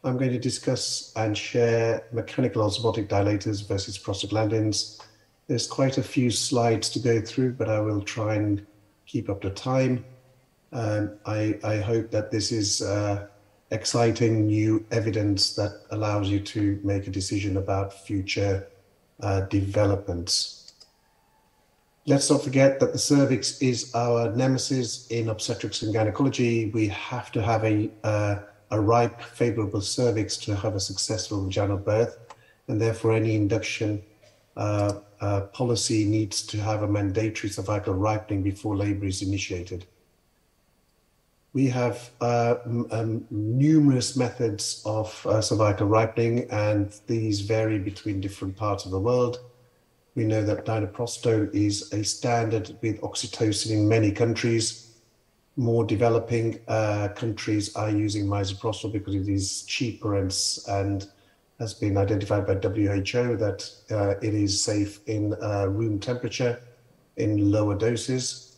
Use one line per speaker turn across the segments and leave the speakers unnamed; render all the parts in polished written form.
I'm going to discuss and share mechanical osmotic dilators versus prostaglandins. There's quite a few slides to go through, but I will try and keep up to time. I hope that this is exciting new evidence that allows you to make a decision about future developments. Let's not forget that the cervix is our nemesis in obstetrics and gynecology. We have to have a ripe, favorable cervix to have a successful vaginal birth, and therefore any induction policy needs to have a mandatory cervical ripening before labor is initiated. We have numerous methods of cervical ripening, and these vary between different parts of the world. We know that dinoprosto is a standard with oxytocin in many countries. More developing countries are using misoprostol because it is cheaper and has been identified by WHO that it is safe in room temperature in lower doses.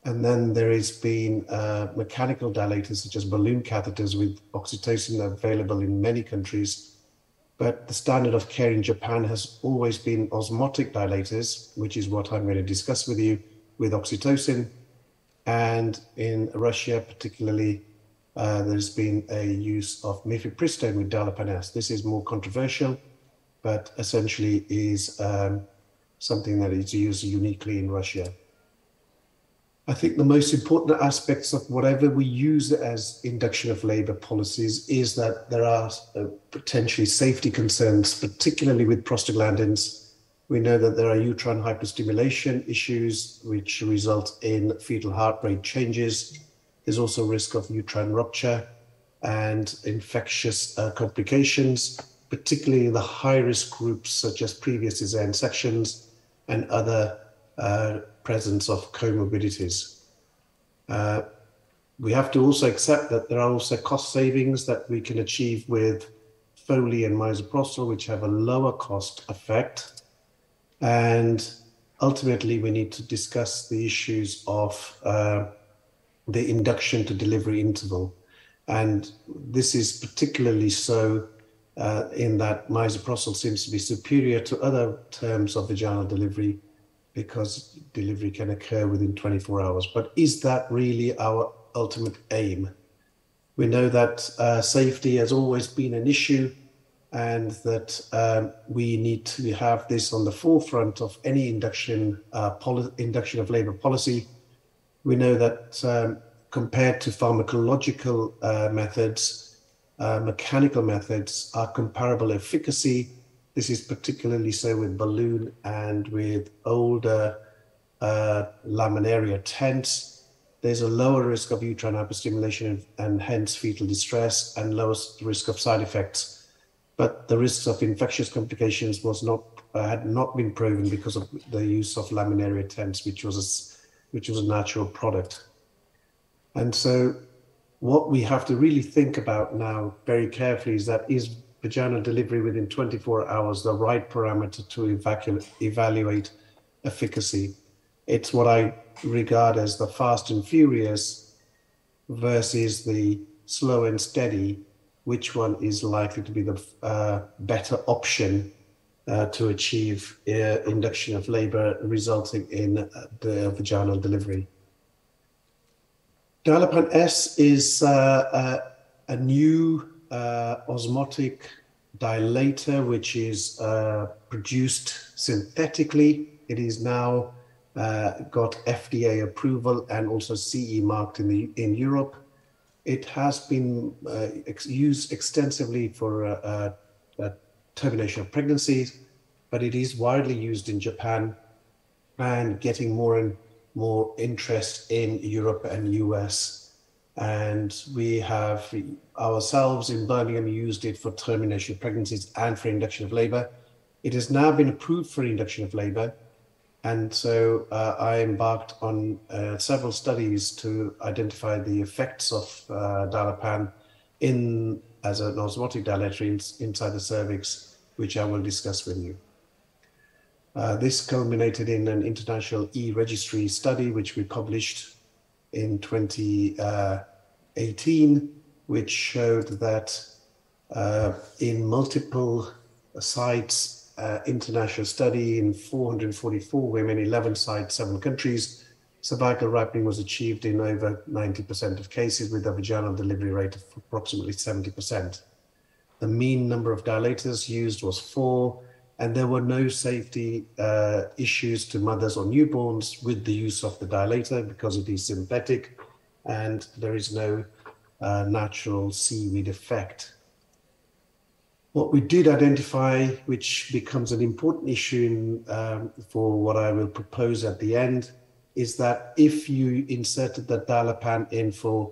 And then there has been mechanical dilators such as balloon catheters with oxytocin available in many countries. But the standard of care in Japan has always been osmotic dilators, which is what I'm going to discuss with you, with oxytocin. And in Russia, particularly, there's been a use of mifepristone with dilapan-S. This is more controversial, but essentially is something that is used uniquely in Russia. I think the most important aspects of whatever we use as induction of labor policies is that there are potentially safety concerns, particularly with prostaglandins. We know that there are uterine hyperstimulation issues, which result in fetal heart rate changes. There's also risk of uterine rupture and infectious complications, particularly in the high-risk groups, such as previous cesarean sections and other presence of comorbidities. We have to also accept that there are also cost savings that we can achieve with Foley and misoprostol, which have a lower cost effect. And ultimately, we need to discuss the issues of the induction to delivery interval. And this is particularly so in that misoprostol seems to be superior to other terms of vaginal delivery, because delivery can occur within 24 hours. But is that really our ultimate aim? We know that safety has always been an issue, and that we need to have this on the forefront of any induction of labor policy. We know that compared to pharmacological methods, mechanical methods are comparable efficacy. This is particularly so with balloon and with older laminaria tents. There's a lower risk of uterine hyperstimulation and hence fetal distress, and lowest risk of side effects. But the risks of infectious complications had not been proven because of the use of laminaria tents, which was a natural product. And so what we have to really think about now very carefully is that is vaginal delivery within 24 hours the right parameter to evaluate efficacy. It's what I regard as the fast and furious versus the slow and steady. Which one is likely to be the better option to achieve induction of labor resulting in the vaginal delivery? Dilapan-S is a new osmotic dilator, which is produced synthetically. It is now got FDA approval and also CE marked in Europe. It has been used extensively for termination of pregnancies, but it is widely used in Japan and getting more and more interest in Europe and US. And we have ourselves in Birmingham used it for termination of pregnancies and for induction of labor. It has now been approved for induction of labor. And so I embarked on several studies to identify the effects of dilapan as an osmotic dilator inside the cervix, which I will discuss with you. This culminated in an international e-registry study, which we published in 2018, which showed that in multiple sites, international study in 444 women, 11 sites, 7 countries. Cervical ripening was achieved in over 90% of cases with a vaginal delivery rate of approximately 70%. The mean number of dilators used was 4, and there were no safety issues to mothers or newborns with the use of the dilator because it is synthetic and there is no natural seaweed effect. What we did identify, which becomes an important issue for what I will propose at the end, is that if you inserted the dilapan in for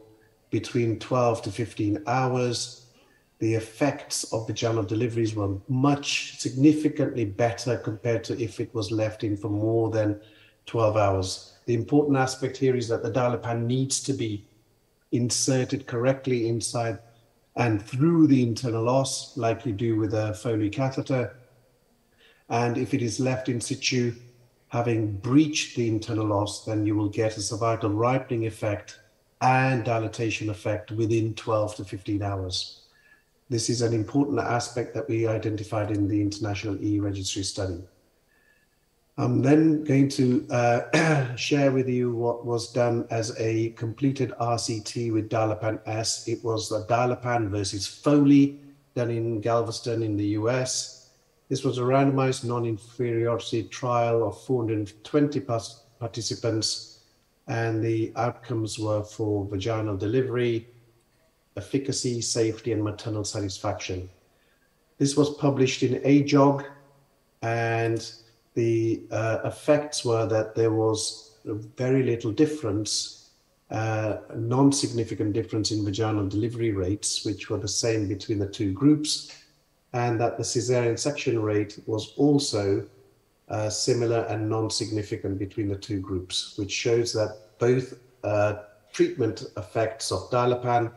between 12 to 15 hours, the effects of vaginal deliveries were significantly better compared to if it was left in for more than 12 hours. The important aspect here is that the dilapan needs to be inserted correctly inside and through the internal os, like you do with a Foley catheter. And if it is left in situ, having breached the internal os, then you will get a cervical ripening effect and dilatation effect within 12 to 15 hours. This is an important aspect that we identified in the International E-Registry study. I'm then going to share with you what was done as a completed RCT with Dilapan S. It was a Dilapan versus Foley done in Galveston in the US. This was a randomized non-inferiority trial of 420 participants, and the outcomes were for vaginal delivery, efficacy, safety, and maternal satisfaction. This was published in AJOG, and the effects were that there was very little difference, non-significant difference in vaginal delivery rates, which were the same between the two groups, and that the cesarean section rate was also similar and non-significant between the two groups, which shows that both treatment effects of Dilapan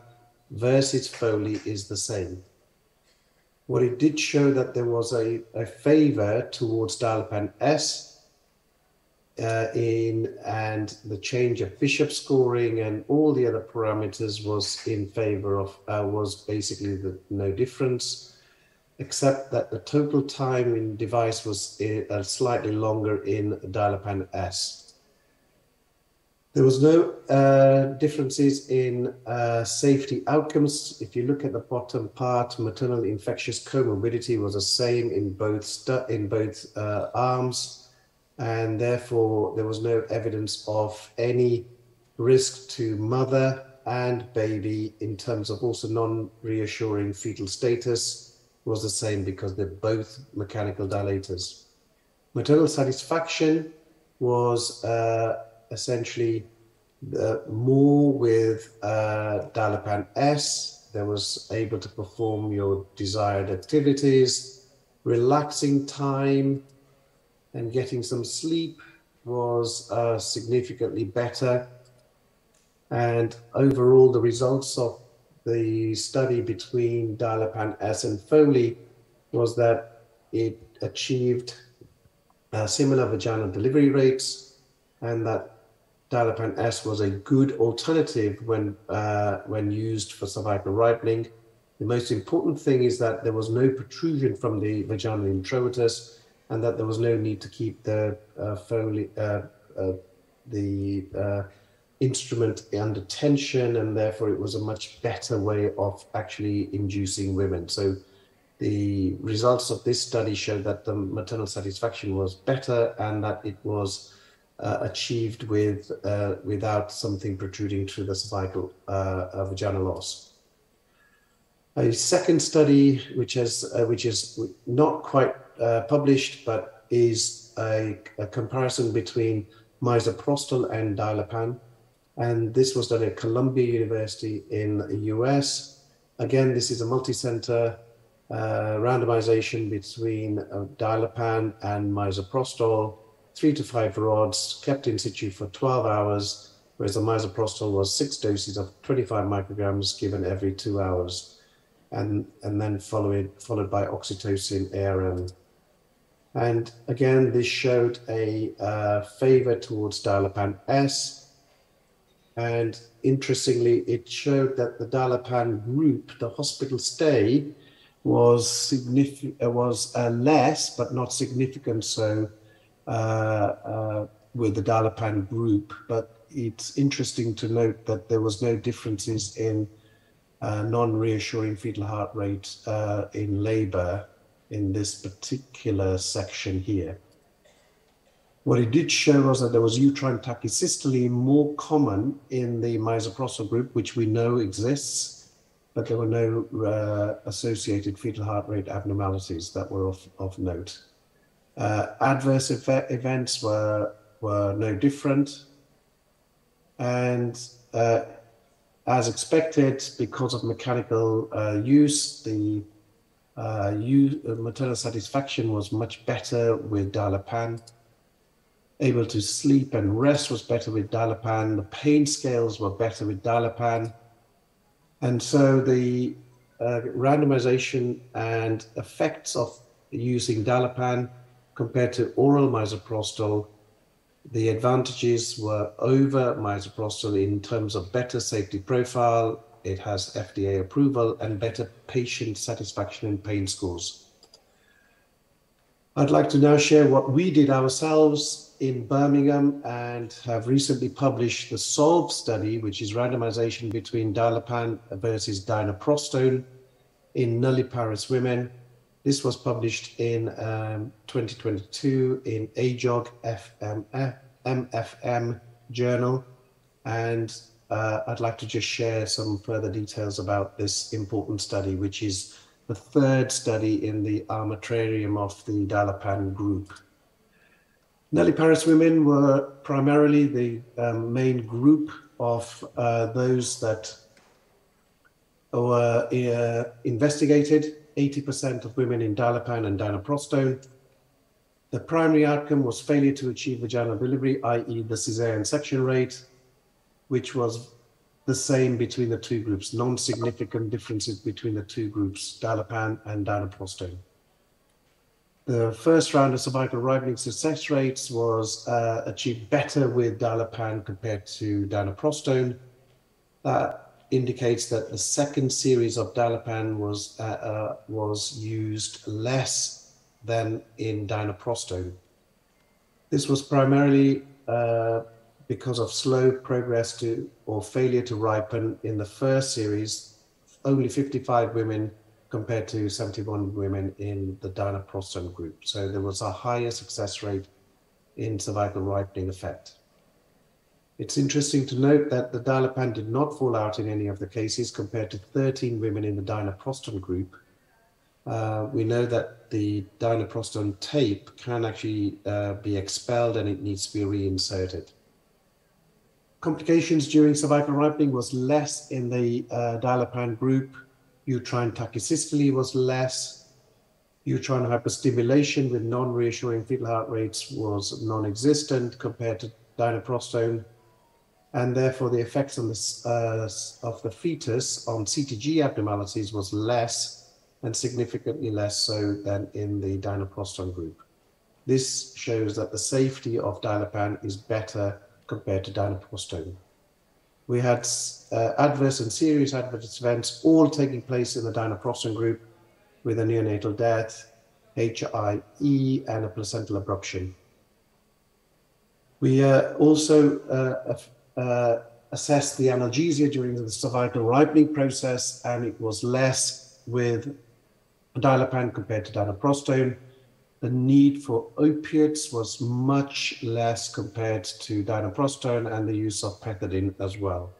versus Foley is the same. What it did show that there was a favor towards Dilapan S and the change of Bishop scoring and all the other parameters was in favor of, was basically no difference, except that the total time in device was slightly longer in Dilapan S. There was no differences in safety outcomes. If you look at the bottom part, maternal infectious comorbidity was the same in both arms, and therefore there was no evidence of any risk to mother and baby in terms of also non-reassuring fetal status was the same because they're both mechanical dilators. Maternal satisfaction was essentially more with Dilapan S. There was able to perform your desired activities. Relaxing time and getting some sleep was significantly better. And overall, the results of the study between Dilapan S and Foley was that it achieved similar vaginal delivery rates, and that Dilapan S was a good alternative when used for cervical ripening. The most important thing is that there was no protrusion from the vaginal introitus, and that there was no need to keep the instrument under tension, and therefore it was a much better way of actually inducing women. So the results of this study showed that the maternal satisfaction was better and that it was achieved without something protruding through the cervical vaginal os. A second study, which is not quite published, but is a comparison between misoprostol and Dilapan, and this was done at Columbia University in the US. Again, this is a multi-center randomization between Dilapan and misoprostol. 3 to 5 rods kept in situ for 12 hours, whereas the misoprostol was 6 doses of 25 micrograms given every 2 hours, and then followed by oxytocin ARM. And again, this showed a favor towards Dilapan S. And interestingly, it showed that the Dilapan group, the hospital stay, was significant, was less, but not significant so with the dilapan group. But it's interesting to note that there was no differences in non-reassuring fetal heart rate in labor in this particular section here. What it did show was that there was uterine tachysystole more common in the misoprostol group, which we know exists, but there were no associated fetal heart rate abnormalities that were of note. Adverse events were no different. And as expected, because of mechanical use, the maternal satisfaction was much better with dilapan. Able to sleep and rest was better with dilapan. The pain scales were better with dilapan. And so the randomization and effects of using dilapan compared to oral misoprostol, the advantages were over misoprostol in terms of better safety profile. It has FDA approval and better patient satisfaction and pain scores. I'd like to now share what we did ourselves in Birmingham and have recently published the SOLVE study, which is randomization between dilapan versus dinoprostone in nulliparous women. This was published in 2022 in AJOG MFM journal. And I'd like to just share some further details about this important study, which is the third study in the armamentarium of the dilapan group. Nulliparous women were primarily the main group of those that were investigated, 80% of women in dilapan and dinoprostone. The primary outcome was failure to achieve vaginal delivery, i.e. the cesarean section rate, which was the same between the two groups, non-significant differences between the two groups, dilapan and dinoprostone. The first round of cervical ripening success rates was achieved better with dilapan compared to dinoprostone. That indicates that the second series of dilapan was used less than in dinoprostone. This was primarily because of slow progress to or failure to ripen in the first series, only 55 women compared to 71 women in the dinoprostone group. So there was a higher success rate in cervical ripening effect. It's interesting to note that the dilapan did not fall out in any of the cases compared to 13 women in the dinoprostone group. We know that the dinoprostone tape can actually be expelled and it needs to be reinserted. Complications during cervical ripening was less in the dilapan group. Uterine tachysystole was less. Uterine hyperstimulation with non-reassuring fetal heart rates was non-existent compared to dinoprostone. And therefore the effects on of the fetus on CTG abnormalities was less and significantly less so than in the dinoprostone group. This shows that the safety of dilapan is better compared to dinoprostone. We had adverse and serious adverse events all taking place in the dinoprostone group with a neonatal death, HIE, and a placental abruption. We also assessed the analgesia during the cervical ripening process, and it was less with dilapan compared to dinoprostone. The need for opiates was much less compared to dinoprostone and the use of pethidine as well.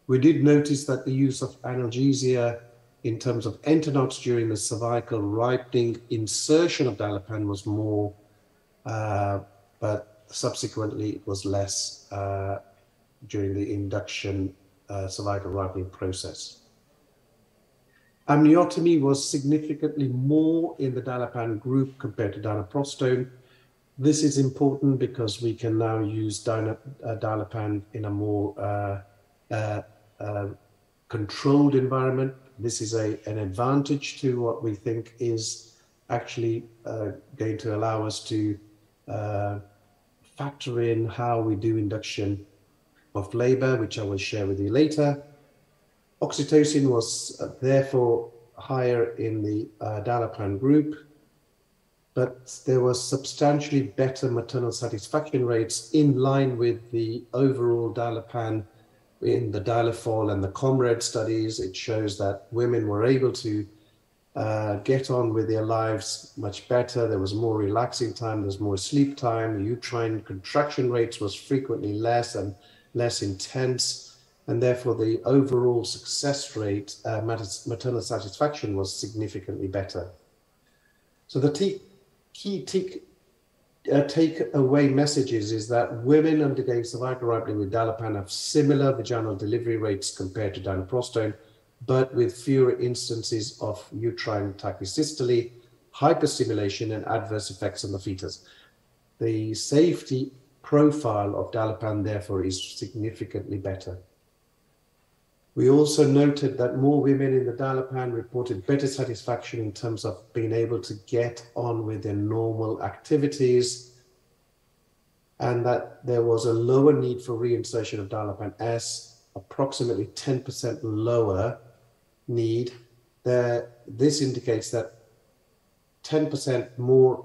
We did notice that the use of analgesia in terms of enternox during the cervical ripening insertion of dilapan was more, but subsequently it was less during the induction cervical ripening process. Amniotomy was significantly more in the dilapan group compared to dinoprostone. This is important because we can now use dilapan in a more controlled environment. This is an advantage to what we think is actually going to allow us to factor in how we do induction of labor, which I will share with you later. Oxytocin was therefore higher in the Dalapan group, but there was substantially better maternal satisfaction rates in line with the overall Dalapan in the Dilafol and the Comrade studies. It shows that women were able to get on with their lives much better. There was more relaxing time, there's more sleep time, uterine contraction rates was frequently less and less intense, and therefore the overall success rate, maternal satisfaction was significantly better. So the key take-away messages is that women undergoing cervical ripening with Dalapan have similar vaginal delivery rates compared to dinoprostone, but with fewer instances of uterine tachysystole, hyperstimulation, and adverse effects on the fetus. The safety profile of Dalapan, therefore, is significantly better. We also noted that more women in the Dalapan reported better satisfaction in terms of being able to get on with their normal activities, and that there was a lower need for reinsertion of Dalapan S, approximately 10% lower need. This indicates that 10% more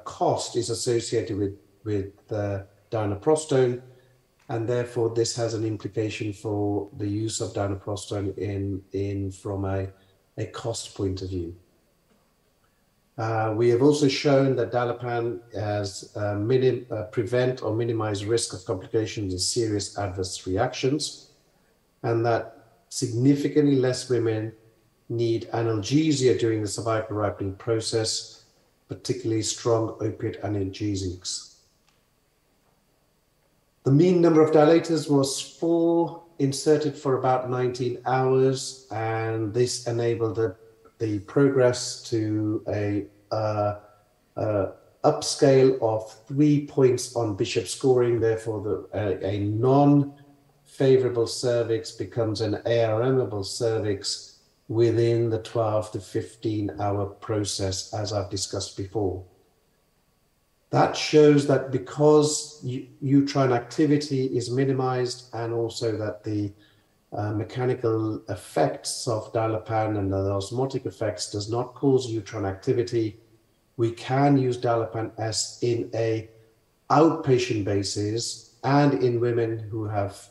cost is associated with dinoprostone, and therefore this has an implication for the use of dinoprostone from a cost point of view. We have also shown that Dalapan has prevent or minimize risk of complications and serious adverse reactions, and that significantly less women need analgesia during the cervical ripening process, particularly strong opiate analgesics. The mean number of dilators was 4, inserted for about 19 hours, and this enabled the progress to a upscale of 3 points on Bishop scoring. Therefore, a non-favorable cervix becomes an ARMable cervix within the 12 to 15 hour process, as I've discussed before. That shows that because uterine activity is minimized, and also that the mechanical effects of Dalapan and the osmotic effects does not cause uterine activity, we can use Dalapan S in a outpatient basis and in women who have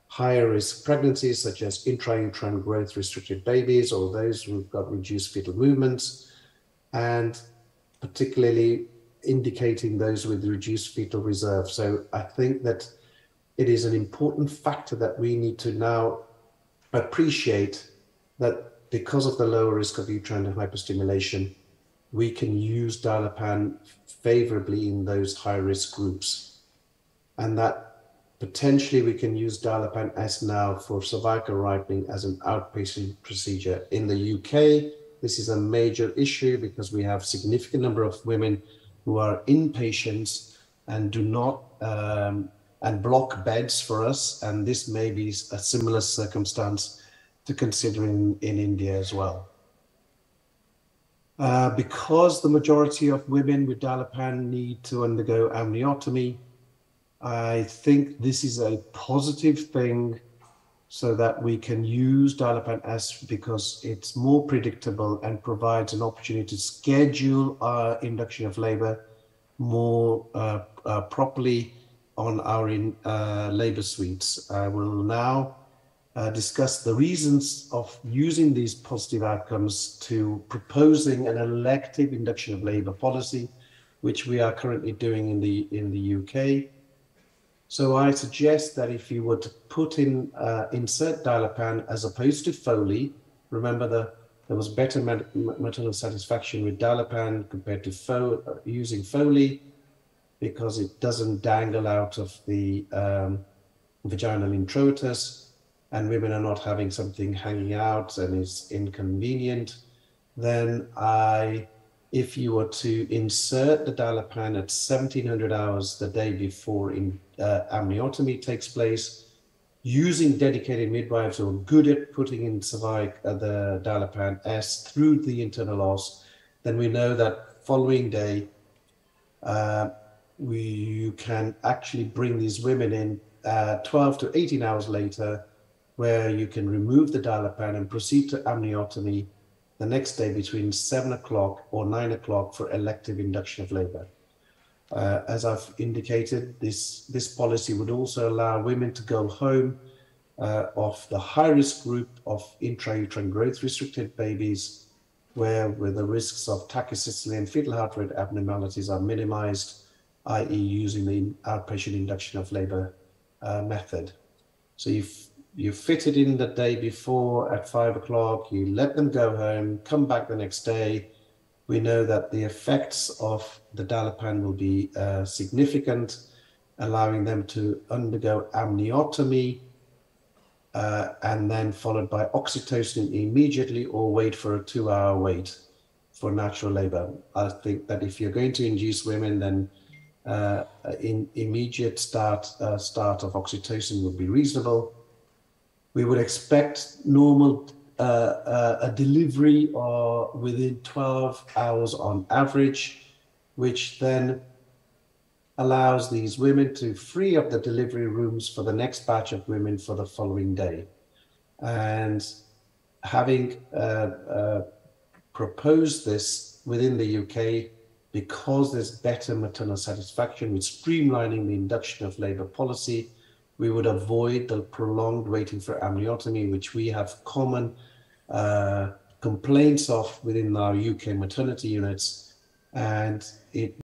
higher risk pregnancies, such as intrauterine growth restricted babies, or those who've got reduced fetal movements, and particularly indicating those with reduced fetal reserve. So I think that it is an important factor that we need to now appreciate, that because of the lower risk of uterine hyperstimulation, we can use Dalapan favorably in those high-risk groups, and that potentially we can use Dalapan S now for cervical ripening as an outpatient procedure. In the UK, this is a major issue because we have a significant number of women who are inpatients and do not and block beds for us, and this may be a similar circumstance to consider in India as well. Because the majority of women with Dalapan need to undergo amniotomy, I think this is a positive thing, so that we can use Dalapan S because it's more predictable and provides an opportunity to schedule our induction of labor more properly on our labor suites. I will now discuss the reasons of using these positive outcomes to proposing an elective induction of labor policy, which we are currently doing in the UK. So I suggest that if you were to put in, insert Dalapan as opposed to Foley, remember there was better maternal satisfaction with Dalapan compared to using Foley, because it doesn't dangle out of the vaginal introitus, and women are not having something hanging out and is inconvenient. Then if you were to insert the Dalapan at 1700 hours the day before amniotomy takes place, using dedicated midwives who are good at putting in the Dalapan S through the internal os, then we know that following day, you can actually bring these women in 12 to 18 hours later where you can remove the dilapan and proceed to amniotomy the next day between 7 o'clock or 9 o'clock for elective induction of labor. As I've indicated, this policy would also allow women to go home of the high-risk group of intrauterine growth-restricted babies, where the risks of tachycystole and fetal heart rate abnormalities are minimized, i.e. using the outpatient induction of labor method. So you fit it in the day before at 5 o'clock, you let them go home, come back the next day. We know that the effects of the dilapan will be significant, allowing them to undergo amniotomy and then followed by oxytocin immediately, or wait for a 2-hour wait for natural labor. I think that if you're going to induce women, then immediate start of oxytocin would be reasonable. We would expect normal a delivery within 12 hours on average, which then allows these women to free up the delivery rooms for the next batch of women for the following day. And having proposed this within the UK, because there's better maternal satisfaction with streamlining the induction of labor policy, we would avoid the prolonged waiting for amniotomy, which we have common complaints of within our UK maternity units, and it